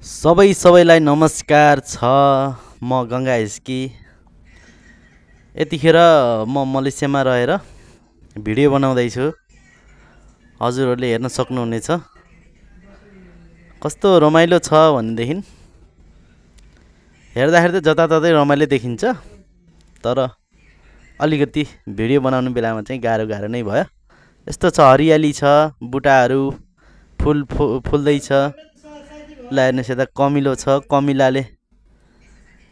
सबैलाई नमस्कार छ। म गंगा हिस्की। यतिखेर म मलेसियामा रहेर भिडियो बनाउँदैछु। हजुरहरूले हेर्न सक्नुहुनेछ। कस्तो रमाइलो छ भनेदेखि हेर्दाखेरि त जताततै रमाइलो देखिन्छ, तर अलिकति भिडियो बनाउने बेलामा चाहिँ गाह्रो नै भयो। यस्तो छ, हरियाली छ, बुटाहरू फुल्दैछ। ल हेर्नुहोस्, यता कमिलो छ, कमिलाले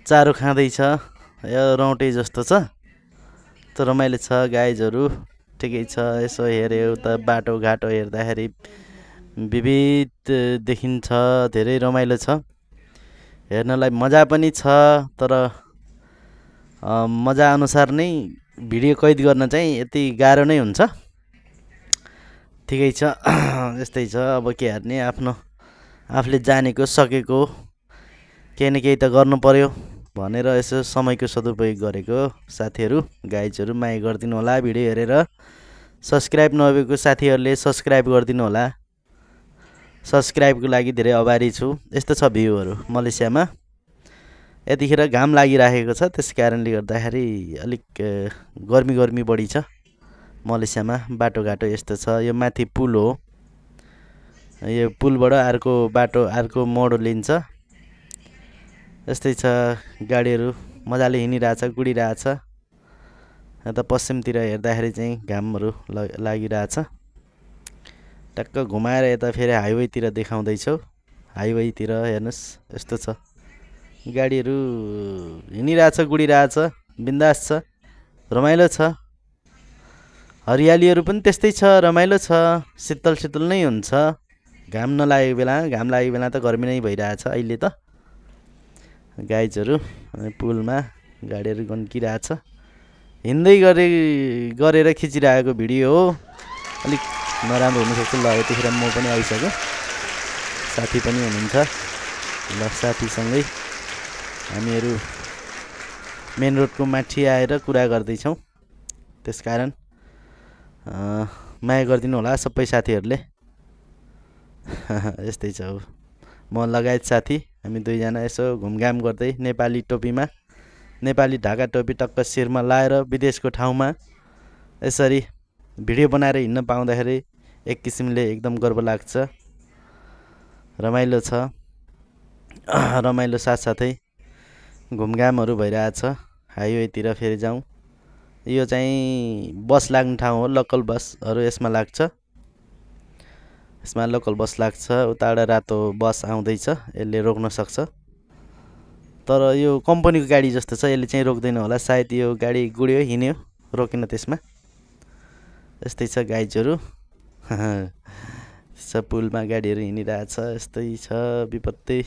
चारो खाँदैछ। यो रौटे जस्तो छ, त रमाइलो छ। गाइजहरू ठिकै छ। यसो हेऱ्यो त बाटोघाटो हेर्दाखेरि विविध देखिन्छ, धेरै रमाइलो छ। हेर्नलाई मजा पनि छ, तर मजा अनुसार नै भिडियो कैद गर्न चाहिँ यति गाह्रो नै हुन्छ। ठिकै छ, यस्तै छ। अब के हेर्ने, आफूले जानेको सकेको केही न केही त गर्नु पर्यो भनेर यसो समयको सदुपयोग गरेको। साथीहरू, गाइजहरू माया गरिदिनु होला। भिडियो हेरेर सब्सक्राइब नभएको साथीहरूले सब्सक्राइब गरिदिनु होला। सब्सक्राइबको लागि धेरै आभारी छु। यस्तो छ भ्यूहरू मलेसियामा। यतिखेर घाम लागिरहेको छ, त्यस कारणले गर्दाखेरि अलिक गर्मी बढी छ मलेसियामा। बाटोघाटो यस्तो छ। यो माथि पुल हो। यो पुलबाट अर्को बाटो, अर्को मोड लिन्छ। यस्तै छ। गाडीहरू मजाले हिँडिरहेछ, गुडिरहेछ। यता पश्चिमतिर हेर्दाखेरि चाहिँ घामहरू लागिरहेछ। टक्क घुमाएर यता फेरि हाइवेतिर देखाउँदैछौ। हाइवेतिर हेर्नुहोस्, यस्तो छ। गाडीहरू हिँडिरहेछ, गुडिरहेछ, बिन्दास छ, रमाइलो छ। हरियालीहरू पनि त्यस्तै छ, रमाइलो छ। शीतल नै हुन्छ। घाम नलागेको बेला, घाम लागेको बेला त गर्मी नै भइरहेछ अहिले त। गाइजहरू पुलमा गाडीहरू गन्किरहेछ। हिँड्दै गरेर खिचिरहेको भिडियो हो। अलिक नराम्रो हुनसक्छ। ल यतिखेर म पनि आइसकेँ, साथी पनि हुनुहुन्छ। ल साथीसँगै हामीहरू मेन रोडको माथि आएर कुरा गर्दैछौँ। त्यसकारण माया गरिदिनु होला सबै साथीहरूले। यस्तै छ। म लगायत साथी हामी दुईजना यसो घुमघाम गर्दै नेपाली टोपीमा, नेपाली ढाका टोपी टक्क शिरमा लाएर विदेशको ठाउँमा यसरी भिडियो बनाएर हिँड्न पाउँदाखेरि एक किसिमले एकदम गर्व लाग्छ। रमाइलो छ। रमाइलो साथसाथै घुमघामहरू भइरहेछ। हाइवेतिर फेरि जाउँ। यो चाहिँ बस लाग्ने ठाउँ हो। लोकल बसहरू यसमा लाग्छ। यसमा लोकल बस लाग्छ। उताबाट रातो बस आउँदैछ, यसले रोक्न सक्छ। तर यो कम्पनीको गाडी जस्तो छ, यसले चाहिँ रोक्दैन होला सायद। यो गाडी गुड्यो, हिँड्यो, रोकेन त्यसमा। यस्तै छ गाइजहरू। पुलमा गाडीहरू हिँडिरहेछ। यस्तै छ विपत्ति।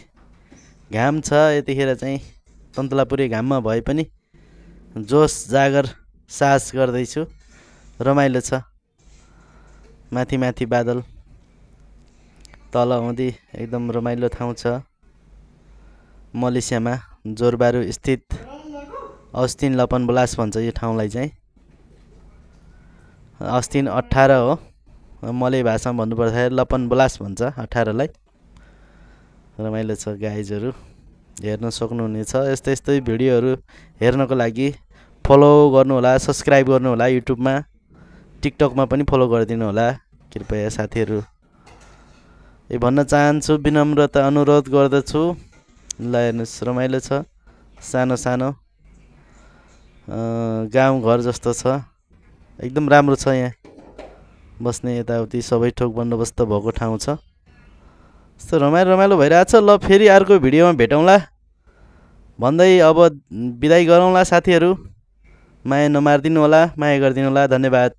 घाम छ यतिखेर चाहिँ। तन्तलापुरै घाममा भए पनि जोस जागर साहस गर्दैछु। रमाइलो छ। माथि बादल, तल हुँदी एकदम रमाइलो ठाउँ छ मलेसियामा। जोरबारु स्थित अस्टिन लपनबलास भन्छ यो ठाउँलाई चाहिँ। अस्टिन 18 हो। मले भाषामा भन्नुपर्दाखेरि लपनबलास भन्छ 18लाई। रमाइलो छ गाइजहरू, हेर्न सक्नुहुनेछ। यस्तै भिडियोहरू हेर्नको लागि फलो गर्नु होला, सब्सक्राइब गर्नु होला। युट्युबमा, टिकटकमा पनि फलो गरिदिनु होला कृपया साथीहरू। भन्न चाहन्छु, विनम्रता अनुरोध गर्दछु। ल हेर्नुहोस्, रमाइलो छ। सानो गाउँघर जस्तो छ। एकदम राम्रो छ। यहाँ बस्ने यताउति सबै थोक बन्दोबस्त भएको ठाउँ छ। यस्तो रमाइलो भइरहेछ। ल फेरि अर्को भिडियोमा भेटौँला भन्दै अब बिदाई गरौँला साथीहरू। माया नमारिदिनु होला, माया गरिदिनु होला। धन्यवाद।